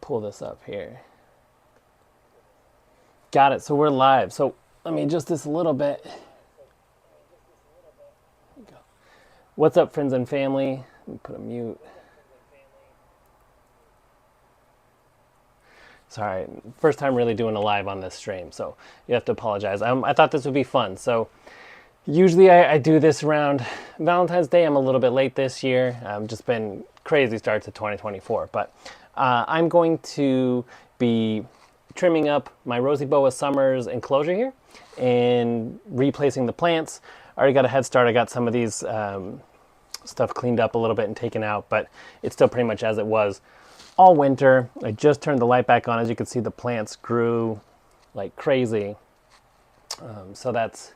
pull this up here. Got it. So we're live. So let me adjust this a little bit. There we go. What's up, friends and family? Let me put a mute. Sorry, first time really doing a live on this stream, so you have to apologize. I thought this would be fun. So usually I do this around Valentine's Day. I'm a little bit late this year. Just been crazy start to 2024. But I'm going to be trimming up my Rosy Boa Summers enclosure here and replacing the plants. I already got a head start. I got some of these stuff cleaned up a little bit and taken out, but it's still pretty much as it was all winter. I just turned the light back on. As you can see, the plants grew like crazy. So that's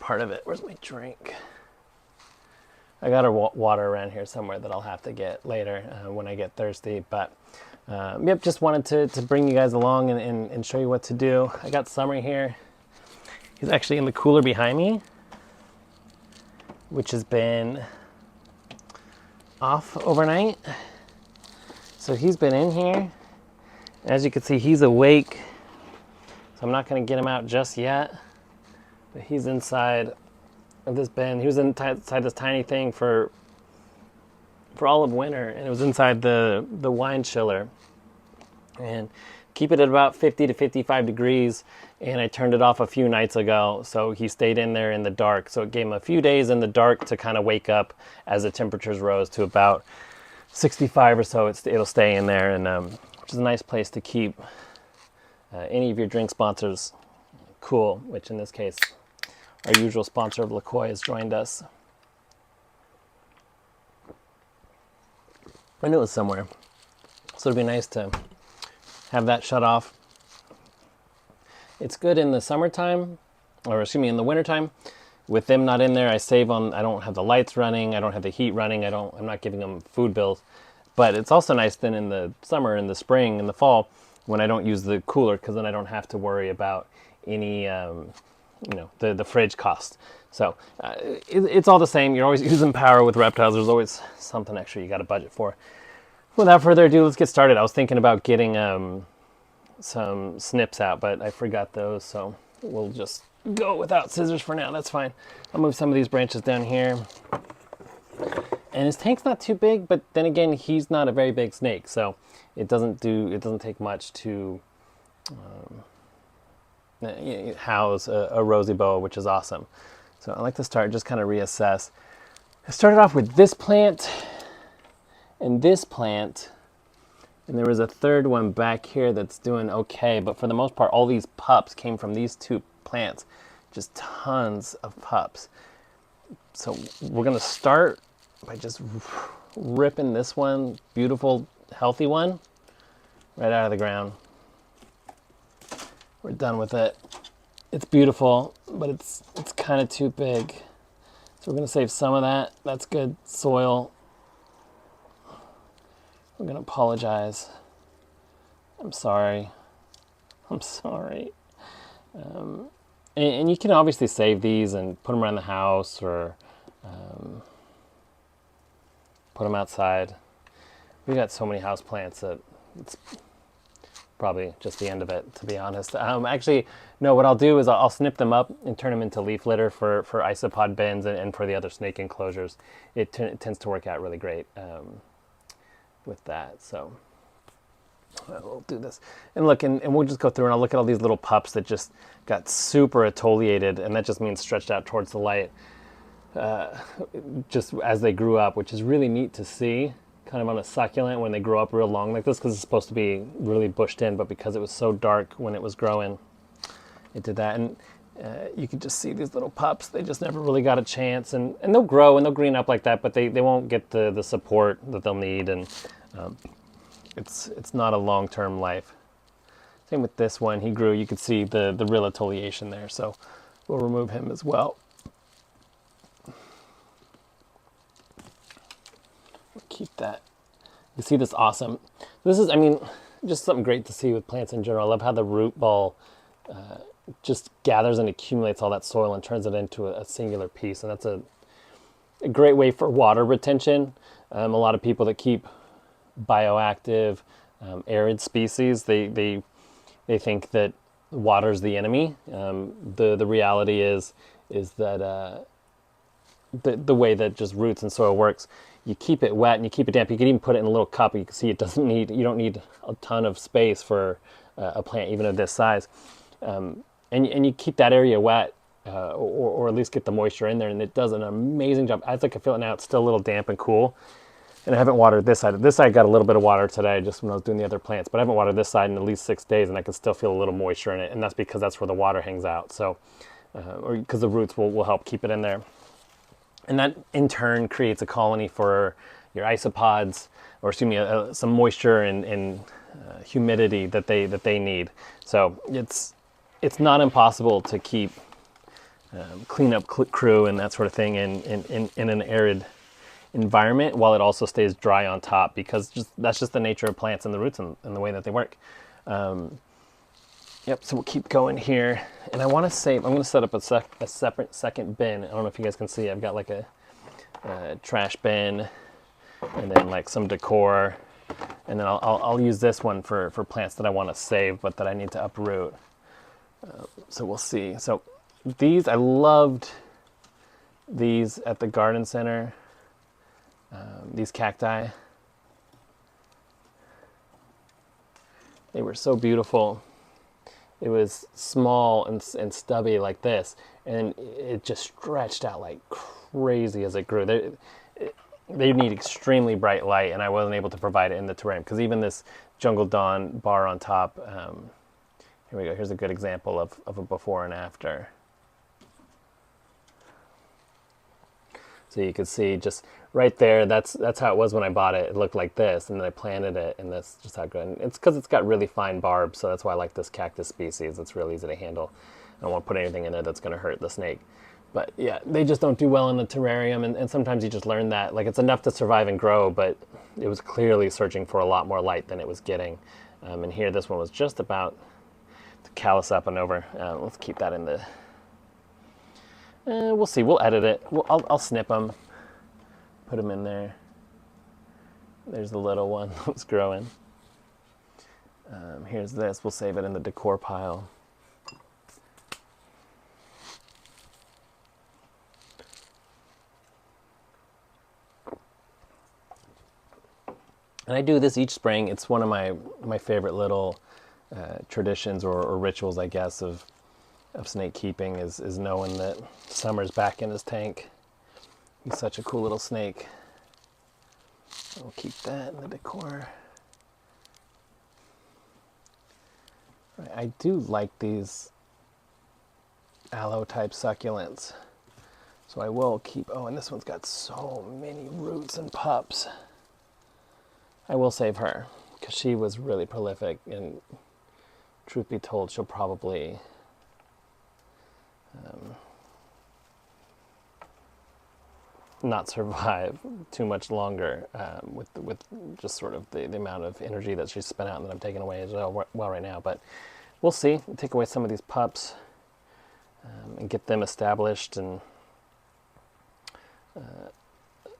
part of it. Where's my drink? I got a water around here somewhere that I'll have to get later when I get thirsty. But yep, just wanted to bring you guys along and show you what to do. I got Summer here. He's actually in the cooler behind me, which has been off overnight. So he's been in here. As you can see, he's awake. So I'm not going to get him out just yet. But he's inside of this bin. He was inside this tiny thing for all of winter, and it was inside the wine chiller. And keep it at about 50 to 55 degrees. And I turned it off a few nights ago, so he stayed in there in the dark. So it gave him a few days in the dark to kind of wake up as the temperatures rose to about 65 or so. It'll stay in there, and which is a nice place to keep any of your drink sponsors cool, which in this case, our usual sponsor of LaCroix has joined us. I knew it was somewhere. So it'd be nice to have that shut off. It's good in the summertime, or excuse me, in the wintertime. With them not in there, I save on, I don't have the lights running, I don't have the heat running, I'm not giving them food bills. But it's also nice then in the summer, in the spring, in the fall, when I don't use the cooler, because then I don't have to worry about any, the fridge cost. So it's all the same. You're always using power with reptiles. There's always something extra you got to budget for. Without further ado, let's get started. I was thinking about getting some snips out, but I forgot those, so we'll just go without scissors for now. That's fine. I'll move some of these branches down here. And his tank's not too big, but then again, he's not a very big snake, so it doesn't take much to house a Rosy Boa, which is awesome. So I like to start, just kind of reassess. I started off with this plant and this plant, and there was a third one back here that's doing okay, but for the most part, all these pups came from these two plants. Just tons of pups. So we're gonna start by just ripping this one, beautiful, healthy one, right out of the ground. We're done with it. It's beautiful, but it's kind of too big. So we're gonna save some of that. That's good soil. We're gonna apologize. I'm sorry. And you can obviously save these and put them around the house or put them outside. We got so many house plants that it's probably just the end of it, to be honest. Actually, no, what I'll do is I'll snip them up and turn them into leaf litter for isopod bins and for the other snake enclosures. It tends to work out really great with that. So we'll do this. And look, and we'll just go through and I'll look at all these little pups that just got super atoliated, and that just means stretched out towards the light just as they grew up, which is really neat to see, kind of on a succulent when they grow up real long like this, because it's supposed to be really bushed in, but because it was so dark when it was growing, it did that. And you can just see these little pups, they just never really got a chance, and they'll grow and they'll green up like that, but they won't get the support that they'll need, and it's not a long-term life. Same with this one. He grew, you could see the real atoliation there, so we'll remove him as well. We'll keep that. You see this awesome. This is, I mean, just something great to see with plants in general. I love how the root ball just gathers and accumulates all that soil and turns it into a singular piece, and that's a great way for water retention. A lot of people that keep bioactive arid species, they think that water's the enemy. The reality is that the way that just roots and soil works, you keep it wet and you keep it damp. You can even put it in a little cup. You can see you don't need a ton of space for a plant even of this size. And you keep that area wet, or at least get the moisture in there, and it does an amazing job. As I can feel it now, it's still a little damp and cool. And I haven't watered this side. This side got a little bit of water today just when I was doing the other plants, but I haven't watered this side in at least 6 days, and I can still feel a little moisture in it, and that's because that's where the water hangs out. So, or because the roots will help keep it in there. And that in turn creates a colony for your isopods, or excuse me, some moisture and humidity that they need. So it's not impossible to keep cleanup crew and that sort of thing in an arid environment while it also stays dry on top, because that's just the nature of plants and the roots and the way that they work. Yep, so we'll keep going here. And I'm going to set up a separate second bin. I don't know if you guys can see, I've got like a trash bin and then like some decor. And then I'll use this one for plants that I want to save but that I need to uproot. So we'll see. So I loved these at the garden center. These cacti. They were so beautiful. It was small and stubby like this, and it just stretched out like crazy as it grew. They need extremely bright light, and I wasn't able to provide it in the terrarium, because even this Jungle Dawn bar on top, here we go, here's a good example of a before and after. So you can see just right there, that's how it was when I bought it. It looked like this, and then I planted it, and that's just how good. And it's because it's got really fine barbs, so that's why I like this cactus species. It's real easy to handle. I don't want to put anything in there that's going to hurt the snake. But yeah, they just don't do well in the terrarium, and sometimes you just learn that. Like, it's enough to survive and grow, but it was clearly searching for a lot more light than it was getting. And here, this one was just about to callus up and over. Let's keep that in the... we'll see. We'll edit it. I'll snip them, put them in there. There's the little one that's growing. Here's this. We'll save it in the decor pile. And I do this each spring. It's one of my favorite little traditions or rituals, I guess, of snake keeping is knowing that Summer's back in his tank. He's such a cool little snake. We'll keep that in the decor. I do like these aloe type succulents. So I will keep, oh, and this one's got so many roots and pups. I will save her because she was really prolific, and truth be told, she'll probably not survive too much longer with just sort of the amount of energy that she's spent out and that I'm taking away as well right now. But we'll see. We'll take away some of these pups and get them established, and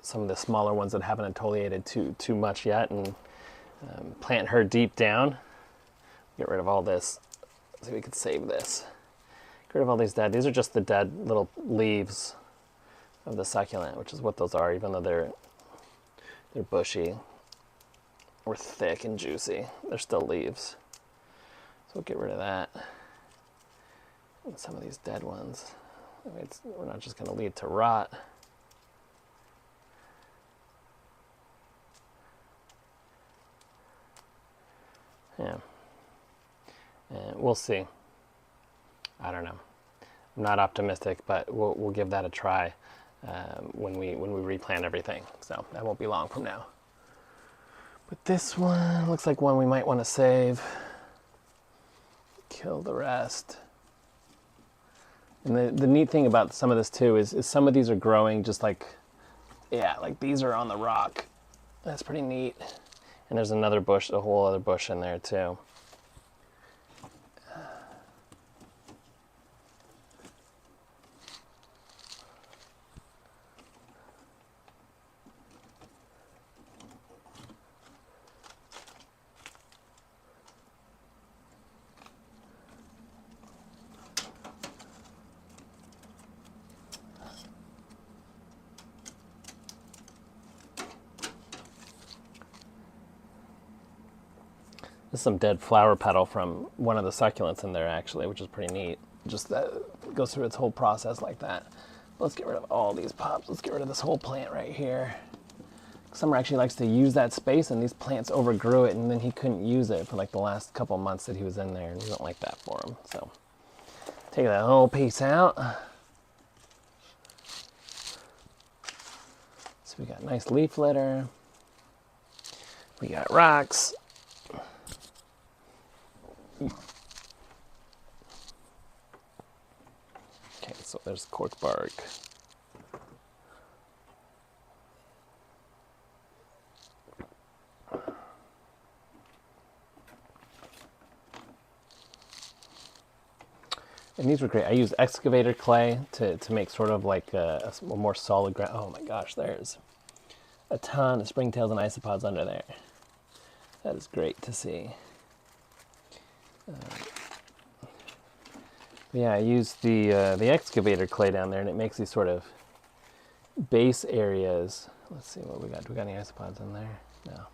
some of the smaller ones that haven't exfoliated too much yet, and plant her deep down. Get rid of all this. See if we could save this. Get rid of all these dead. These are just the dead little leaves of the succulent, which is what those are, even though they're bushy or thick and juicy. They're still leaves. So we'll get rid of that. And some of these dead ones. I mean, we're not just going to lead to rot. Yeah. And we'll see. I don't know. I'm not optimistic, but we'll give that a try when we replant everything. So that won't be long from now. But this one looks like one we might want to save. Kill the rest. And the neat thing about some of this too is some of these are growing just like, yeah, like these are on the rock. That's pretty neat. And there's another bush, a whole other bush in there too. This is some dead flower petal from one of the succulents in there, actually, which is pretty neat. Just that it goes through its whole process like that. Let's get rid of all these pops. Let's get rid of this whole plant right here. Summer actually likes to use that space, and these plants overgrew it, and then he couldn't use it for like the last couple months that he was in there, and we don't like that for him. So take that whole piece out. So we got nice leaf litter. We got rocks. Okay, so there's cork bark. And these were great. I used excavator clay to make sort of like a more solid ground. Oh my gosh, there's a ton of springtails and isopods under there. That is great to see. Yeah, I used the excavator clay down there, and it makes these sort of base areas. Let's see what we got. Do we got any isopods in there? No.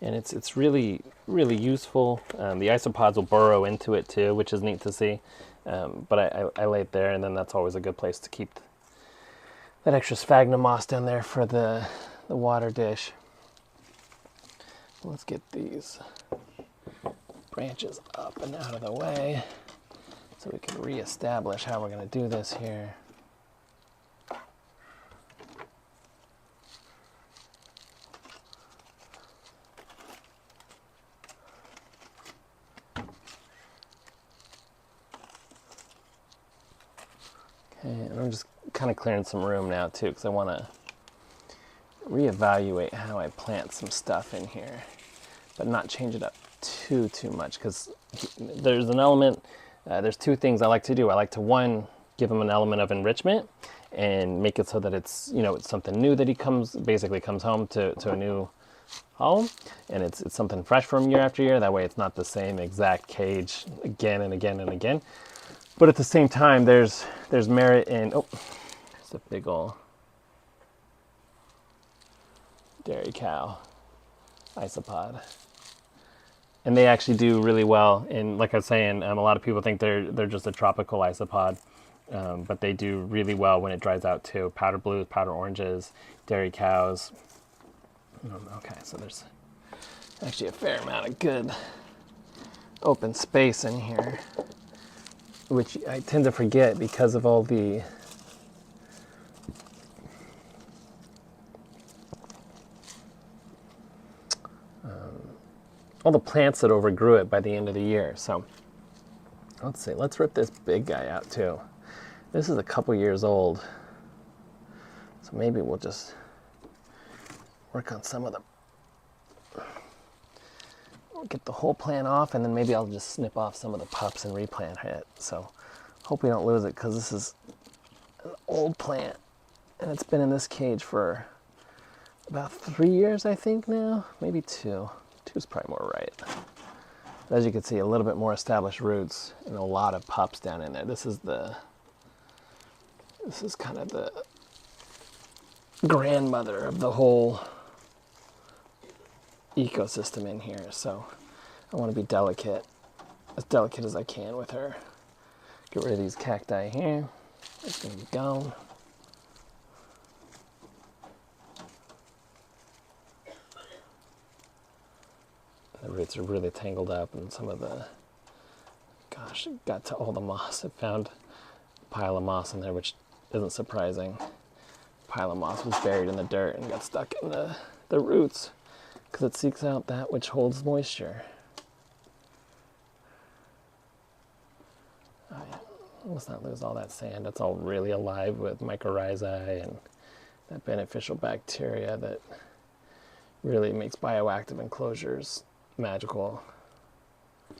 And it's really, really useful. The isopods will burrow into it too, which is neat to see. But I lay it there, and then that's always a good place to keep that extra sphagnum moss down there for the water dish. Let's get these branches up and out of the way so we can reestablish how we're going to do this here. And I'm just kind of clearing some room now too, because I want to reevaluate how I plant some stuff in here, but not change it up too much, because there's an element, there's two things I like to do. I like to, one, give him an element of enrichment and make it so that it's, you know, it's something new that he basically comes home to a new home, and it's something fresh from year after year. That way it's not the same exact cage again and again and again. But at the same time, there's merit in, oh, it's a big ol' dairy cow isopod. And they actually do really well. And like I was saying, a lot of people think they're just a tropical isopod, but they do really well when it dries out too. Powder blues, powder oranges, dairy cows. Okay, so there's actually a fair amount of good open space in here, which I tend to forget because of all the plants that overgrew it by the end of the year. So let's see, let's rip this big guy out too. This is a couple years old, so maybe we'll just work on some of them. We'll get the whole plant off, and then maybe I'll just snip off some of the pups and replant it. So hope we don't lose it, because this is an old plant, and it's been in this cage for about 3 years, I think now, maybe 2. 2 is probably more right. But as you can see, a little bit more established roots and a lot of pups down in there. This is kind of the grandmother of the whole ecosystem in here. So I want to be delicate, as delicate as I can with her. Get rid of these cacti here. It's going to be gone. The roots are really tangled up, and some of the, gosh, it got to all the moss. It found a pile of moss in there, which isn't surprising. A pile of moss was buried in the dirt and got stuck in the roots, because it seeks out that which holds moisture. Oh, yeah. Let's not lose all that sand. It's all really alive with mycorrhizae and that beneficial bacteria that really makes bioactive enclosures magical. And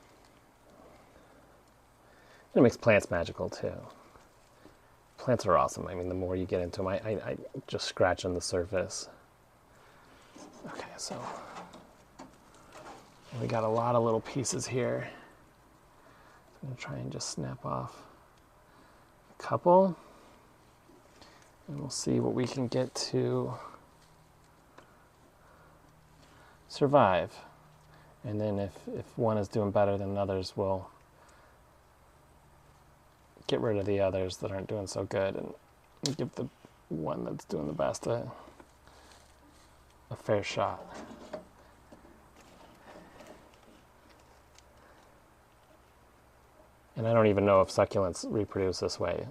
it makes plants magical too. Plants are awesome. I mean, the more you get into them, I just scratch on the surface. Okay, so we got a lot of little pieces here. I'm gonna try and just snap off a couple, and we'll see what we can get to survive. And then if one is doing better than others, we'll get rid of the others that aren't doing so good and give the one that's doing the best a fair shot. And I don't even know if succulents reproduce this way.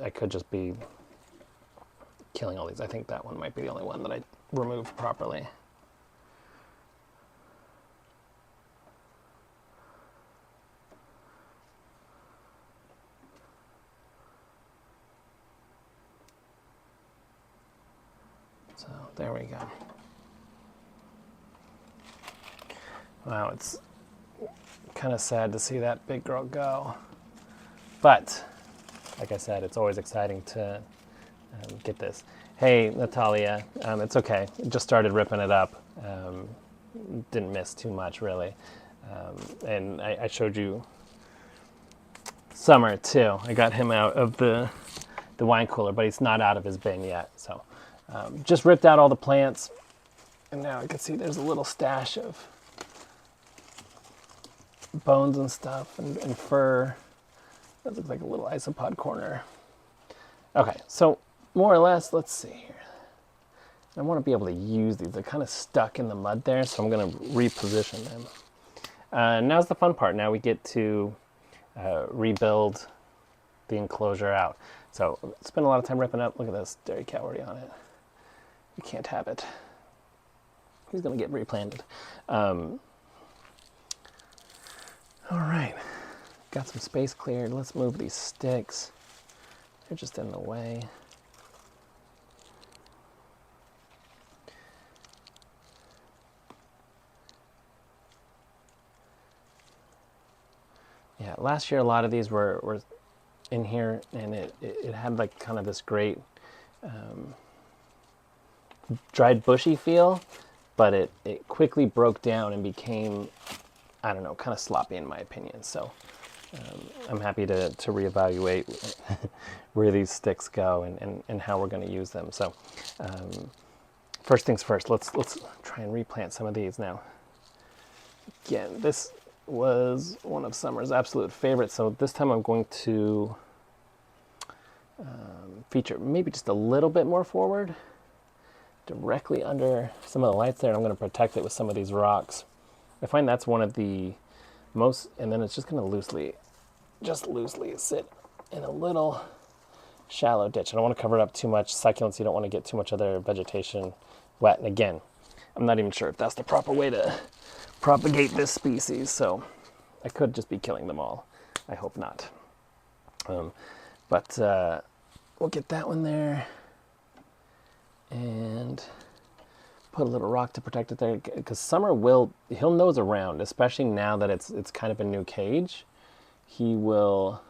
I could just be killing all these. I think that one might be the only one that I removed properly. So there we go. Wow, it's kind of sad to see that big girl go. But, like I said, it's always exciting to get this. Hey, Natalia, it's okay. Just started ripping it up. Didn't miss too much, really. And I showed you Summer, too. I got him out of the wine cooler, but he's not out of his bin yet. So just ripped out all the plants. And now I can see there's a little stash of bones and stuff and fur. That looks like a little isopod corner. Okay, so more or less, let's see here. I want to be able to use these. They're kind of stuck in the mud there, so I'm going to reposition them. Now's the fun part. Now we get to rebuild the enclosure out. So spend a lot of time ripping up. Look at this dairy cow already on it. You can't have it. He's going to get replanted. All right, got some space cleared. Let's move these sticks. They're just in the way. Yeah, last year a lot of these were in here, and it had like kind of this great dried bushy feel, but it quickly broke down and became, I don't know, kind of sloppy in my opinion. So I'm happy to reevaluate where these sticks go and how we're going to use them. So first things first, let's try and replant some of these now. Again, this was one of Summer's absolute favorites, so this time I'm going to feature maybe just a little bit more forward, directly under some of the lights there, and I'm going to protect it with some of these rocks. I find that's one of the most, and then it's just going to loosely sit in a little shallow ditch. I don't want to cover it up too much. Succulents, you don't want to get too much of their vegetation wet. And again, I'm not even sure if that's the proper way to propagate this species, so I could just be killing them all. I hope not. But we'll get that one there and put a little rock to protect it there, because Summer he'll nose around, especially now that it's kind of a new cage. He will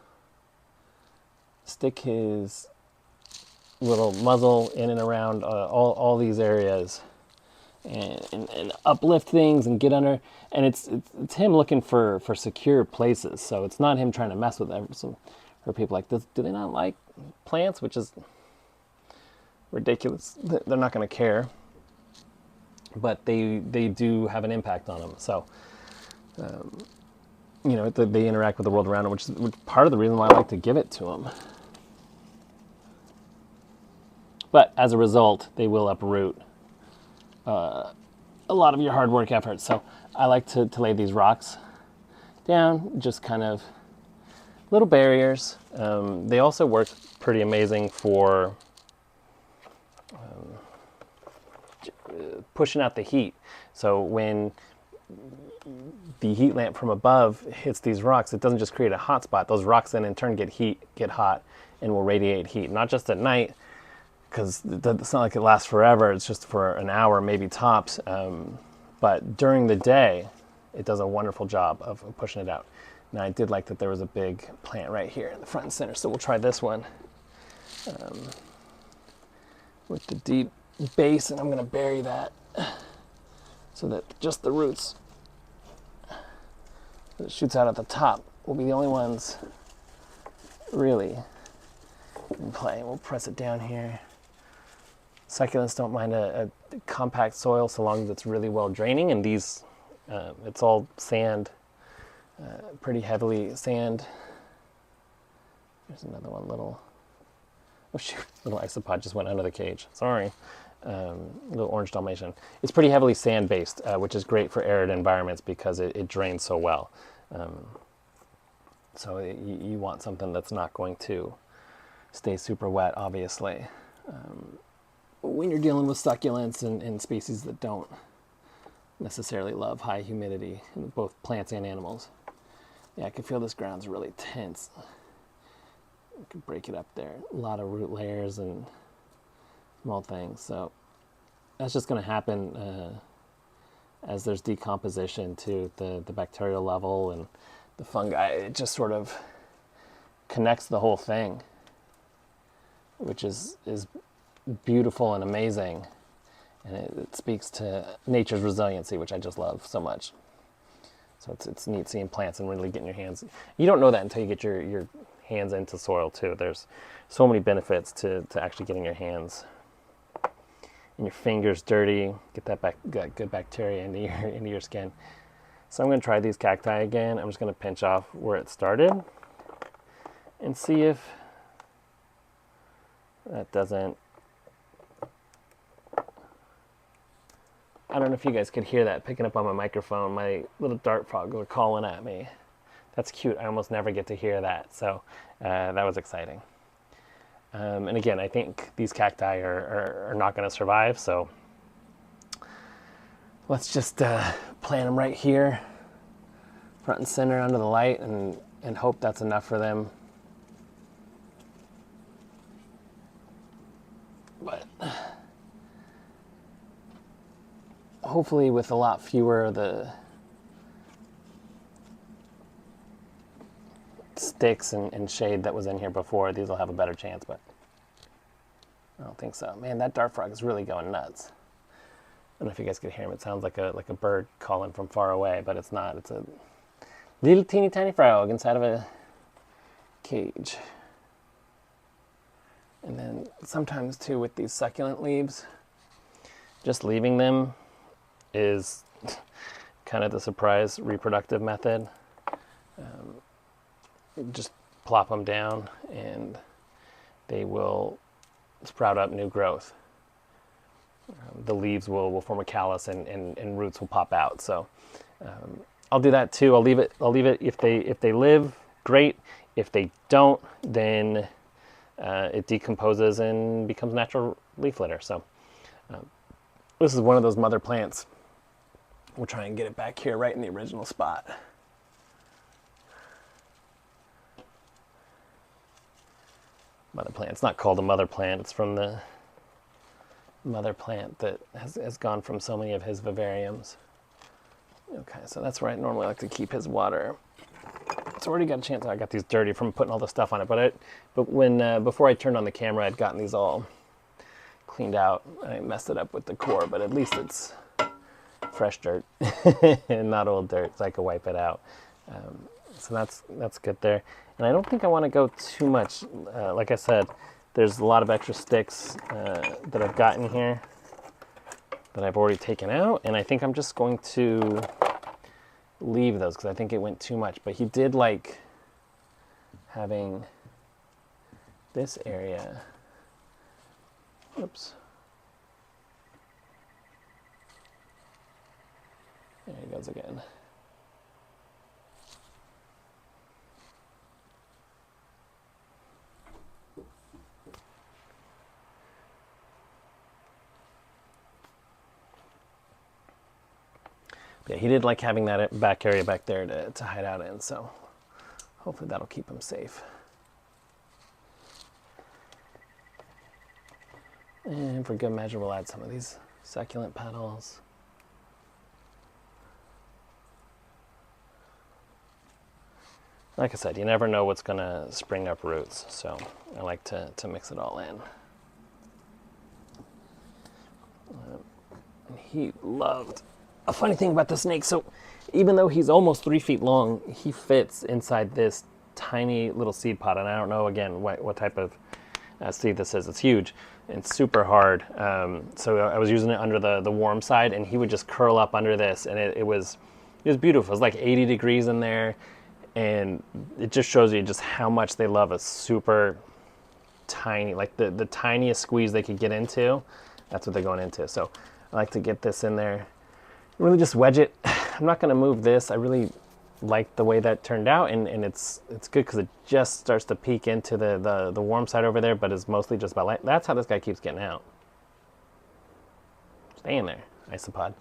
stick his little muzzle in and around all these areas and uplift things and get under, and it's him looking for secure places. So it's not him trying to mess with them. So for people like this, do they not like plants? Which is ridiculous. They're not going to care, but they do have an impact on them. So you know, they interact with the world around them, which is part of the reason why I like to give it to them. But as a result, they will uproot a lot of your hard work efforts. So I like to lay these rocks down, just kind of little barriers. They also work pretty amazing for pushing out the heat. So when the heat lamp from above hits these rocks, it doesn't just create a hot spot. Those rocks then in turn get hot, and will radiate heat. Not just at night, because it's not like it lasts forever. It's just for an hour, maybe tops. But during the day, it does a wonderful job of pushing it out. Now, I did like that there was a big plant right here in the front and center, so we'll try this one with the deep base, and I'm going to bury that so that just the roots that it shoots out at the top will be the only ones really in play. We'll press it down here. Succulents don't mind a compact soil so long as it's really well draining, and these, it's all sand, pretty heavily sand. There's another one, oh shoot, little isopod just went under the cage, sorry. Little orange Dalmatian. It's pretty heavily sand-based, which is great for arid environments because it drains so well. So you want something that's not going to stay super wet, obviously. When you're dealing with succulents and species that don't necessarily love high humidity, in both plants and animals. Yeah, I can feel this ground's really tense. I can break it up there. A lot of root layers and small things. So that's just going to happen as there's decomposition to the bacterial level and the fungi. It just sort of connects the whole thing, which is beautiful and amazing, and it speaks to nature's resiliency, which I just love so much. So it's neat seeing plants and really getting your hands. You don't know that until you get your hands into soil too. There's so many benefits to actually getting your hands and your fingers dirty, get that good bacteria into your skin. So I'm going to try these cacti again. I'm just going to pinch off where it started and see if that doesn't. I don't know if you guys could hear that picking up on my microphone. My little dart frogs were calling at me. That's cute. I almost never get to hear that. So that was exciting. And again, I think these cacti are not going to survive. So let's just plant them right here, front and center under the light, and hope that's enough for them. But hopefully with a lot fewer of the sticks and shade that was in here before, these will have a better chance, but I don't think so. Man, that dart frog is really going nuts. I don't know if you guys could hear him. It sounds like a bird calling from far away, but it's not. It's a little teeny tiny frog inside of a cage. And then sometimes too with these succulent leaves, just leaving them is kind of the surprise reproductive method. Just plop them down and they will sprout up new growth. The leaves will form a callus and roots will pop out. So I'll do that too. I'll leave it if they live, great. If they don't, then it decomposes and becomes natural leaf litter. So this is one of those mother plants. We'll try and get it back here right in the original spot. Mother plant. It's not called a mother plant. It's from the mother plant that has gone from so many of his vivariums. Okay, so that's where I normally like to keep his water. It's already got a chance. I got these dirty from putting all the stuff on it, but when before I turned on the camera, I'd gotten these all cleaned out. I messed it up with the core, but at least it's fresh dirt and not old dirt, so I could wipe it out. So that's good there. And I don't think I want to go too much. Like I said, there's a lot of extra sticks that I've gotten here that I've already taken out, and I think I'm just going to leave those because I think it went too much. But he did like having this area. Oops. There he goes again. Yeah, he did like having that back area back there to hide out in, so hopefully that'll keep him safe. And for good measure, we'll add some of these succulent petals. Like I said, you never know what's going to spring up roots, so I like to mix it all in. And he loved... A funny thing about the snake, so even though he's almost 3 feet long, he fits inside this tiny little seed pod, and I don't know, again, what type of seed this is. It's huge. and super hard. So I was using it under the warm side, and he would just curl up under this, and it was beautiful. It was like 80 degrees in there, and it just shows you just how much they love a super tiny, like the tiniest squeeze they could get into. That's what they're going into. So I like to get this in there, really just wedge it. I'm not going to move this. I really like the way that turned out, and it's good because it just starts to peek into the warm side over there, but it's mostly just about light. That's how this guy keeps getting out. Stay in there, isopod.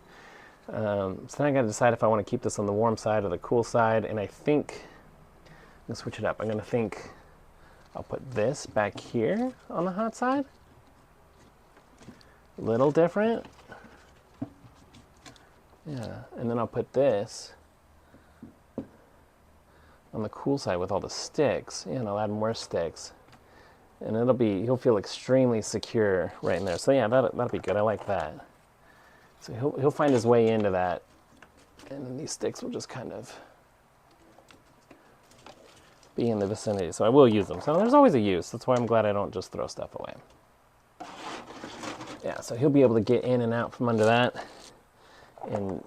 So then I got to decide if I want to keep this on the warm side or the cool side, and I think I'm going to switch it up. I'm going to think I'll put this back here on the hot side. A little different. Yeah, and then I'll put this on the cool side with all the sticks. Yeah, and I'll add more sticks. And he'll feel extremely secure right in there. So yeah, that'll be good. I like that. So he'll find his way into that. And then these sticks will just kind of be in the vicinity. So I will use them. So there's always a use. That's why I'm glad I don't just throw stuff away. Yeah, so he'll be able to get in and out from under that. And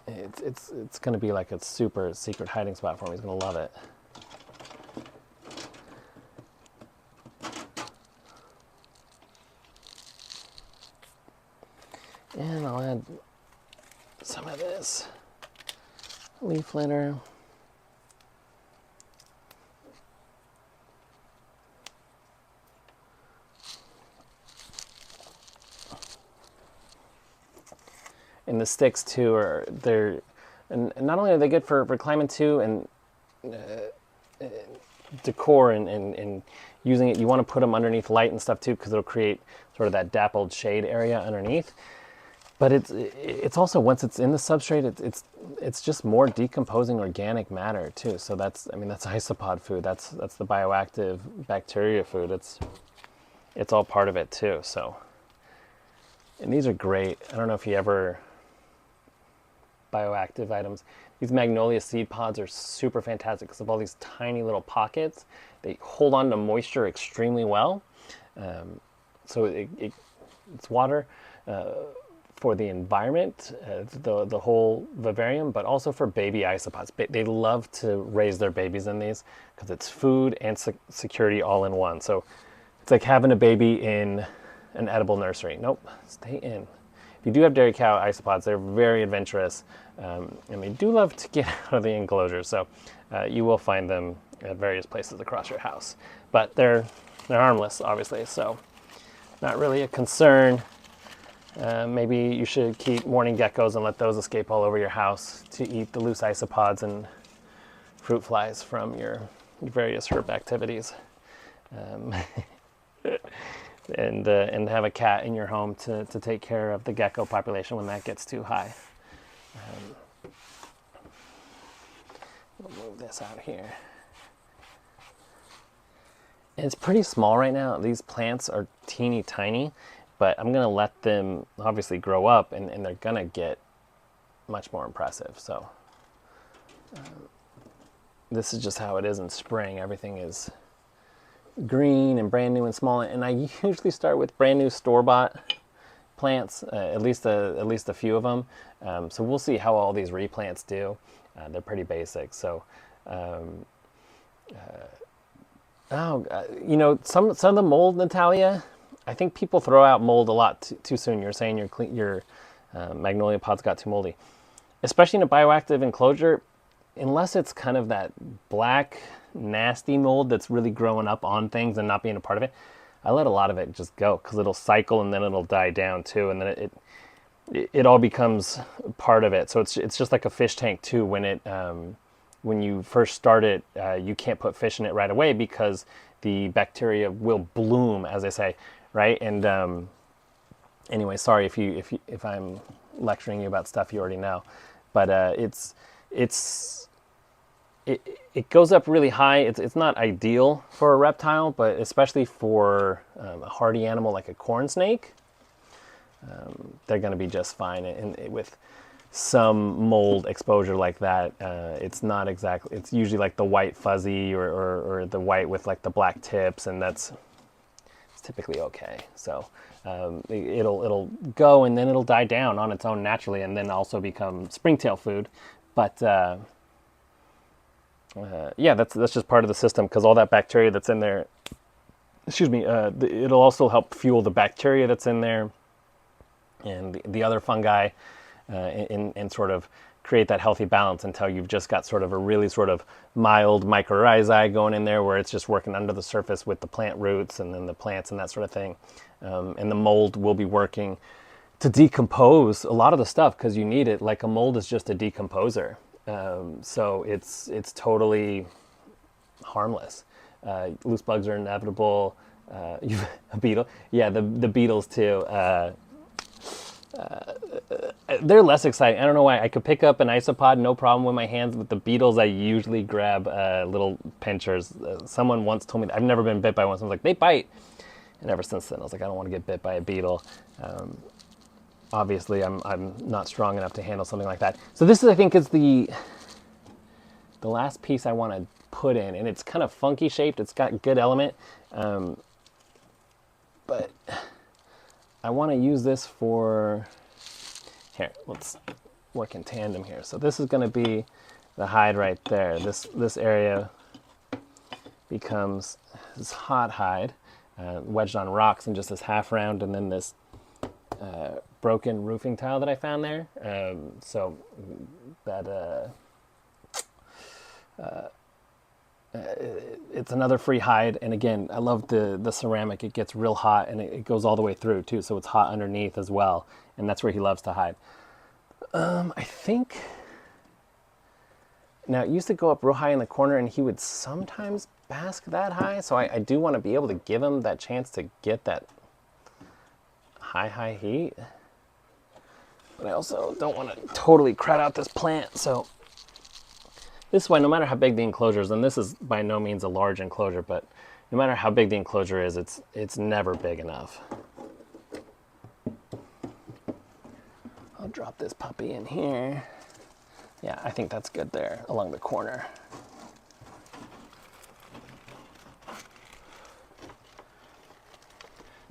it's going to be like a super secret hiding spot for him. He's going to love it. And I'll add some of this leaf litter. And the sticks too and not only are they good for climbing too, and decor and using it, you want to put them underneath light and stuff too, because it'll create sort of that dappled shade area underneath. But it's also, once it's in the substrate, it's just more decomposing organic matter too. So that's isopod food. That's the bioactive bacteria food. It's all part of it too. So, and these are great. I don't know if you ever bioactive items. These magnolia seed pods are super fantastic because of all these tiny little pockets. They hold on to moisture extremely well. So it's water for the environment, the whole vivarium, but also for baby isopods. They love to raise their babies in these because it's food and security all in one. So it's like having a baby in an edible nursery. Nope, stay in. If you do have dairy cow isopods, they're very adventurous, and they do love to get out of the enclosure. So you will find them at various places across your house. But they're harmless, obviously, so not really a concern. Maybe you should keep mourning geckos and let those escape all over your house to eat the loose isopods and fruit flies from your various herb activities. And have a cat in your home to take care of the gecko population when that gets too high. We'll move this out here. And it's pretty small right now. These plants are teeny tiny, but I'm gonna let them obviously grow up, and they're gonna get much more impressive. So this is just how it is in spring. Everything is green and brand new and small, and I usually start with brand new store-bought plants, at least a few of them. So we'll see how all these replants do. They're pretty basic. So you know, some of the mold, Natalia, I think people throw out mold a lot too soon. You're saying your magnolia pods got too moldy, especially in a bioactive enclosure, unless it's kind of that black nasty mold that's really growing up on things and not being a part of it. I let a lot of it just go because it'll cycle and then it'll die down too, and then it all becomes part of it. So it's just like a fish tank too. When you first start it, you can't put fish in it right away because the bacteria will bloom, as they say, right? And anyway, sorry if I'm lecturing you about stuff you already know, but it goes up really high. It's not ideal for a reptile, but especially for a hardy animal like a corn snake, they're going to be just fine. And with some mold exposure like that, it's not exactly, it's usually like the white fuzzy or the white with like the black tips, and it's typically okay. So it'll go and then it'll die down on its own naturally, and then also become springtail food. But yeah, that's just part of the system, because all that bacteria that's in there, excuse me, it'll also help fuel the bacteria that's in there and the other fungi, and sort of create that healthy balance until you've just got sort of a really sort of mild mycorrhizae going in there, where it's just working under the surface with the plant roots and then the plants and that sort of thing. And the mold will be working to decompose a lot of the stuff, because you need it. Like, a mold is just a decomposer. So it's totally harmless. Loose bugs are inevitable. A beetle, yeah, the beetles too. They're less exciting. I don't know why. I could pick up an isopod, no problem with my hands. With the beetles, I usually grab little pinchers. Someone once told me, I've never been bit by one. So I was like, they bite. And ever since then, I was like, I don't want to get bit by a beetle. Obviously, I'm not strong enough to handle something like that. So this is, I think, is the last piece I want to put in, and it's kind of funky shaped. It's got good element, but I want to use this for, here, let's work in tandem here. So this is going to be the hide right there. This area becomes this hot hide, wedged on rocks, and just this half round, and then this broken roofing tile that I found there. So that it's another free hide, and again, I love the ceramic. It gets real hot, and it goes all the way through too, so it's hot underneath as well, and that's where he loves to hide. I think, now it used to go up real high in the corner, and he would sometimes bask that high, so I do want to be able to give him that chance to get that high heat, but I also don't want to totally crowd out this plant. So this is why, no matter how big the enclosure is, and this is by no means a large enclosure, but no matter how big the enclosure is, it's never big enough. I'll drop this puppy in here. Yeah, I think that's good there along the corner.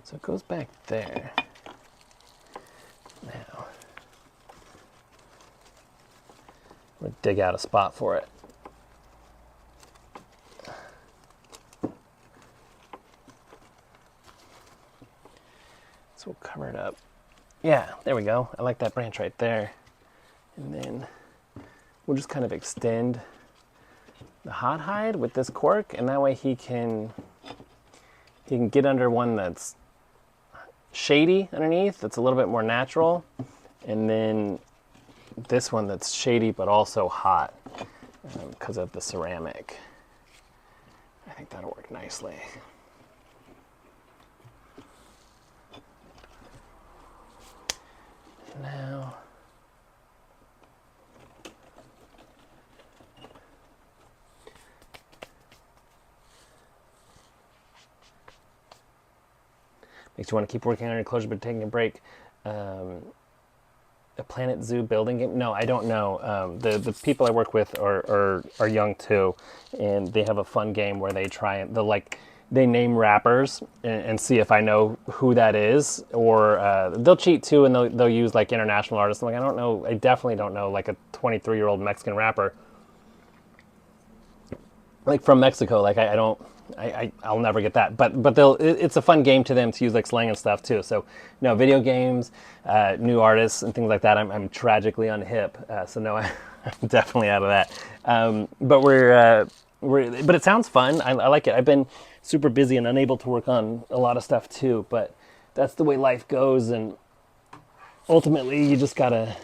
So it goes back there. Now, we'll dig out a spot for it. So we'll cover it up. Yeah, there we go. I like that branch right there. And then we'll just kind of extend the hot hide with this cork, and that way he can get under one that's shady underneath, that's a little bit more natural, and then this one that's shady but also hot because of the ceramic. I think that'll work nicely. Now, makes you want to keep working on your enclosure but taking a break. A Planet Zoo building game? No, I don't know. The people I work with are young too, and they have a fun game where they try and they name rappers and see if I know who that is, or they'll cheat too, and they'll use like international artists. I'm like, I don't know. I definitely don't know like a 23-year-old Mexican rapper, like from Mexico. Like I'll never get that. But it's a fun game to them to use like slang and stuff too. So no, video games, new artists and things like that. I'm tragically unhip. So no, I'm definitely out of that. But it sounds fun. I like it. I've been super busy and unable to work on a lot of stuff too, but that's the way life goes, and ultimately you just gotta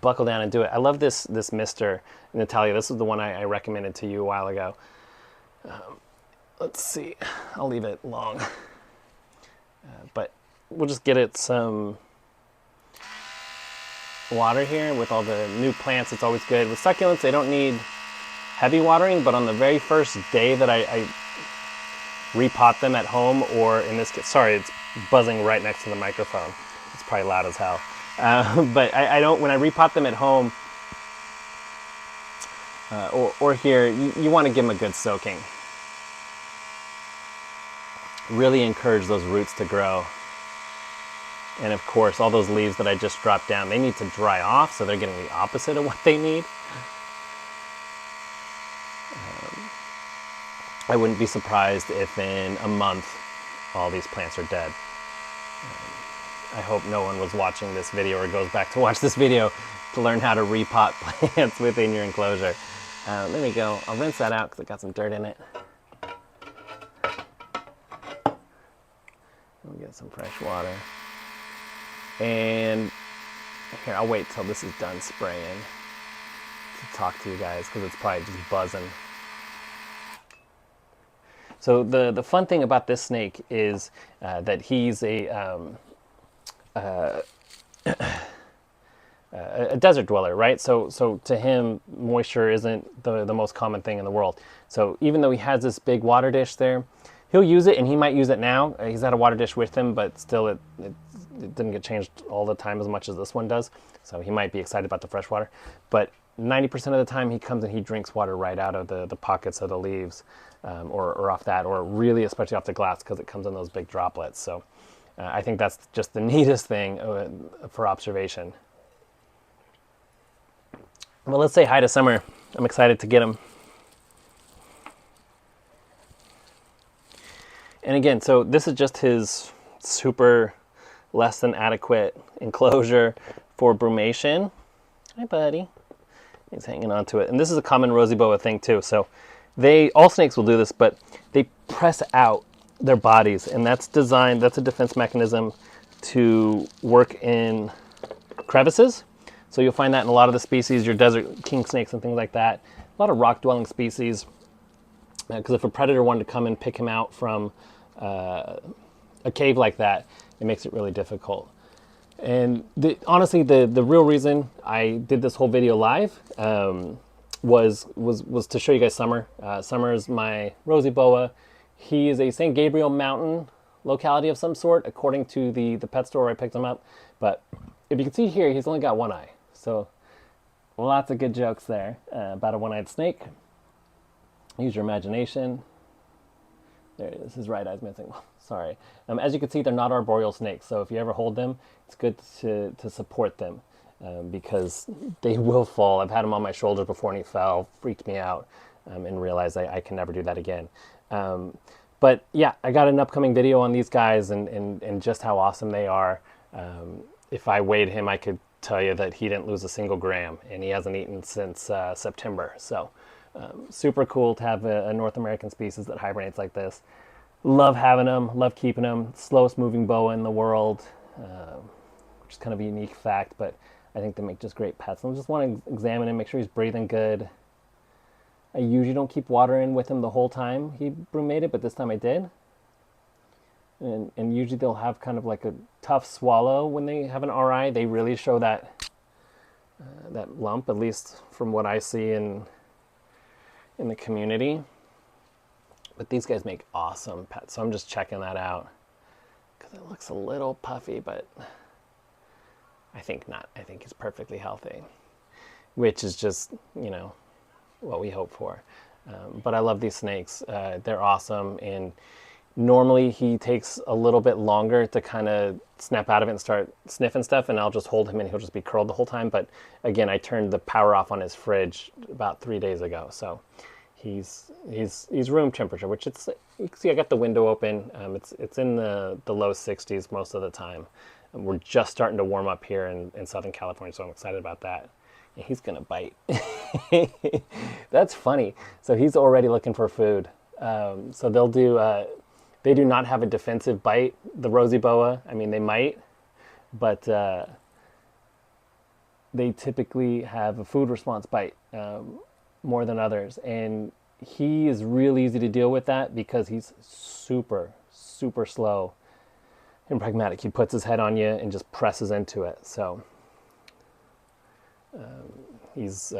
buckle down and do it. I love this mister, Natalia. This is the one I recommended to you a while ago. Let's see, I'll leave it long, but we'll just get it some water here with all the new plants. It's always good. With succulents, they don't need heavy watering, but on the very first day that I repot them at home, or in this case, sorry, it's buzzing right next to the microphone. It's probably loud as hell. But I don't, when I repot them at home, or here, you want to give them a good soaking. really encourage those roots to grow. And of course, all those leaves that I just dropped down, they need to dry off, so they're getting the opposite of what they need. I wouldn't be surprised if in a month all these plants are dead. I hope no one was watching this video or goes back to watch this video to learn how to repot plants within your enclosure. Let me go. I'll rinse that out because it got some dirt in it. We'll get some fresh water. And here, I'll wait till this is done spraying to talk to you guys because it's probably just buzzing. So the fun thing about this snake is that he's a desert dweller, right? So to him, moisture isn't the most common thing in the world. So even though he has this big water dish there, he'll use it, and he might use it now. He's had a water dish with him, but still it didn't get changed all the time as much as this one does. So he might be excited about the fresh water. But 90% of the time he comes and he drinks water right out of the pockets of the leaves, or off that, or really especially off the glass because it comes in those big droplets. So I think that's just the neatest thing for observation. Well, let's say hi to Summer. I'm excited to get him. And again, so this is just his super less than adequate enclosure for brumation. Hi, buddy. He's hanging on to it. And this is a common Rosy boa thing too. So all snakes will do this, but they press out their bodies, and that's a defense mechanism to work in crevices. So you'll find that in a lot of the species, your desert king snakes and things like that. A lot of rock dwelling species, because if a predator wanted to come and pick him out from a cave like that, it makes it really difficult. And honestly, the real reason I did this whole video live was to show you guys Summer. Summer is my Rosy boa. He is a St. Gabriel Mountain locality of some sort, according to the pet store where I picked him up. But if you can see here, he's only got one eye. So lots of good jokes there about a one-eyed snake. Use your imagination. There it is. His right eye's missing. Sorry. As you can see, they're not arboreal snakes. So if you ever hold them, it's good to support them because they will fall. I've had him on my shoulders before and he fell, freaked me out, and realized I can never do that again. But yeah, I got an upcoming video on these guys and just how awesome they are. If I weighed him, I could tell you that he didn't lose a single gram, and he hasn't eaten since September. So super cool to have a North American species that hibernates like this. Love having them, love keeping them. Slowest moving boa in the world, which is kind of a unique fact, but I think they make just great pets. I just want to examine him, make sure he's breathing good. I usually don't keep water in with him the whole time he brumated, but this time I did. And usually they'll have kind of like a tough swallow when they have an RI. They really show that lump, at least from what I see in the community. But these guys make awesome pets, so I'm just checking that out because it looks a little puffy, but I think not. I think he's perfectly healthy, which is just, what we hope for. But I love these snakes. They're awesome, and normally he takes a little bit longer to kind of snap out of it and start sniffing stuff, and I'll just hold him and he'll just be curled the whole time. But again, I turned the power off on his fridge about 3 days ago, so he's room temperature, which you can see I got the window open. It's in the low 60s most of the time. And we're just starting to warm up here in Southern California, so I'm excited about that. And he's gonna bite. That's funny. So he's already looking for food. So they'll do. They do not have a defensive bite. The Rosy boa. I mean, they might, but they typically have a food response bite more than others. And he is really easy to deal with that because he's super, super slow and pragmatic. He puts his head on you and just presses into it. So he's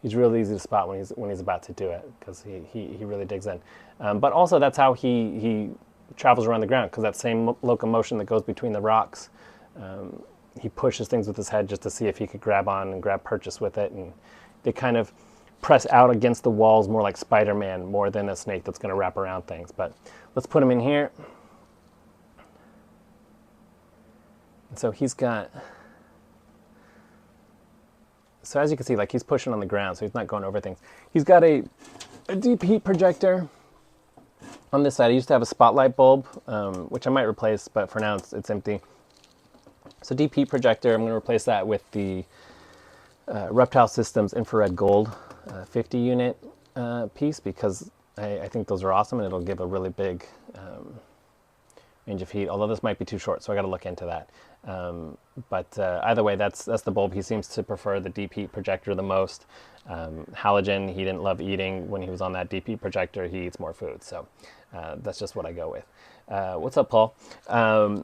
really easy to spot when he's about to do it because he really digs in. But also that's how he travels around the ground, because that same locomotion that goes between the rocks, he pushes things with his head just to see if he could grab on and grab purchase with it. And they kind of press out against the walls more like Spider-Man, more than a snake that's going to wrap around things. But let's put him in here. And so he's got, so as you can see, like he's pushing on the ground, so he's not going over things. He's got a deep heat projector on this side. I used to have a spotlight bulb, which I might replace, but for now it's empty. So deep heat projector, I'm going to replace that with the Reptile Systems infrared gold 50 unit piece, because I think those are awesome, and it'll give a really big range of heat, although this might be too short, so I got to look into that. But either way, that's the bulb. He seems to prefer the deep heat projector the most. Halogen, he didn't love eating when he was on that deep heat projector. He eats more food, so that's just what I go with. What's up, Paul? Yeah,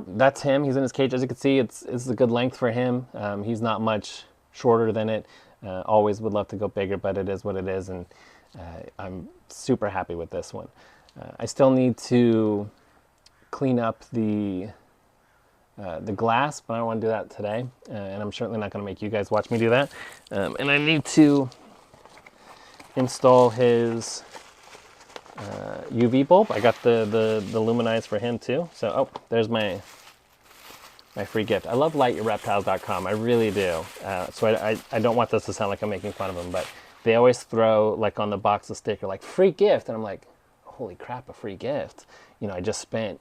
that's him. He's in his cage. As you can see, it's a good length for him. He's not much shorter than it. Always would love to go bigger, but it is what it is, and I'm super happy with this one. I still need to clean up the glass, but I don't want to do that today, and I'm certainly not going to make you guys watch me do that. And I need to install his UV bulb. I got the Luminize for him too. So, oh, there's my free gift. I love lightyourreptiles.com. I really do. So I don't want this to sound like I'm making fun of them, but they always throw, like on the box, a sticker like free gift, and I'm like, holy crap, a free gift. You know, I just spent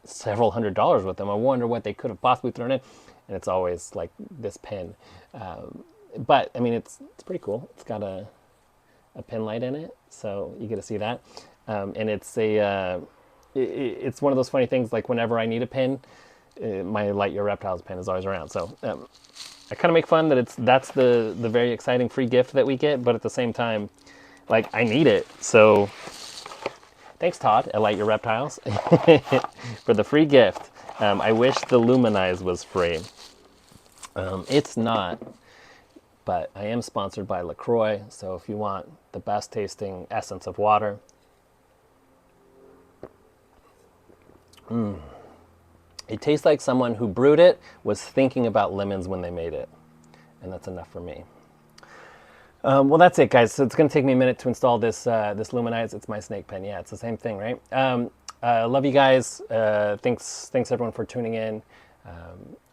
several $100s with them. I wonder what they could have possibly thrown in. And it's always like this pin. But I mean, it's pretty cool. It's got a pin light in it, so you get to see that. And it's it's one of those funny things, like whenever I need a pin, my Light Your Reptiles pin is always around. So I kind of make fun that that's the very exciting free gift that we get, but at the same time, like, I need it. So thanks, Todd, at Light Your Reptiles, for the free gift. I wish the Luminize was free. It's not, but I am sponsored by LaCroix, so if you want the best tasting essence of water, it tastes like someone who brewed it was thinking about lemons when they made it, and that's enough for me. Well, that's it, guys. So it's going to take me a minute to install this Luminize. It's my snake pen. Yeah, it's the same thing, right? Love you guys. Thanks everyone for tuning in.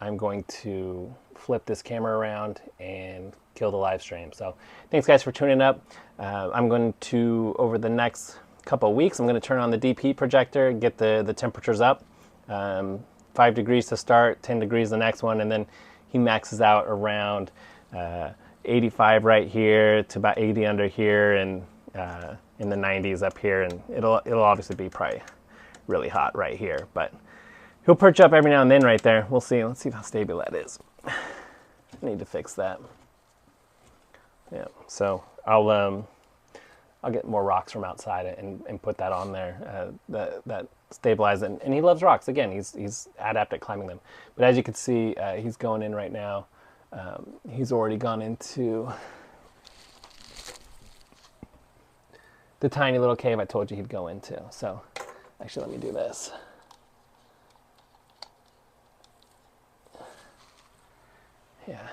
I'm going to flip this camera around and kill the live stream. So thanks, guys, for tuning up. I'm going to, over the next couple of weeks, I'm going to turn on the deep heat projector, get the temperatures up. 5 degrees to start, 10 degrees the next one, and then he maxes out around 85 right here to about 80 under here, and in the 90s up here, and it'll obviously be probably really hot right here, but he'll perch up every now and then right there. We'll see. Let's see how stable that is. I need to fix that. Yeah, so I'll get more rocks from outside and put that on there. That stabilize it. And he loves rocks. Again, he's adept at climbing them. But as you can see, he's going in right now. He's already gone into the tiny little cave I told you he'd go into. So actually, let me do this. Yeah.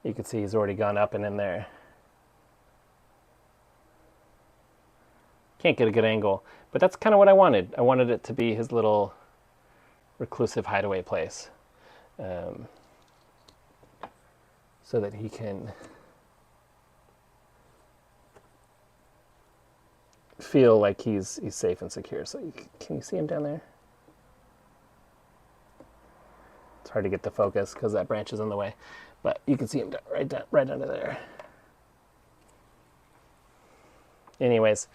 You can see he's already gone up and in there. Can't get a good angle, but that's kind of what I wanted. I wanted it to be his little reclusive hideaway place, so that he can feel like he's safe and secure. So can you see him down there? It's hard to get the focus because that branch is in the way, but you can see him right under there. Anyways,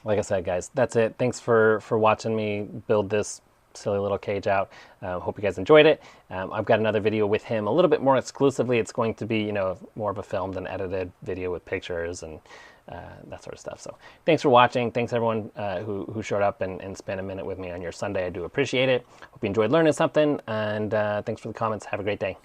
like I said, guys, that's it. Thanks for watching me build this silly little cage out. Hope you guys enjoyed it. I've got another video with him a little bit more exclusively. It's going to be, more of a filmed and edited video with pictures and that sort of stuff. So thanks for watching. Thanks everyone who showed up and spent a minute with me on your Sunday. I do appreciate it. Hope you enjoyed learning something, and thanks for the comments. Have a great day.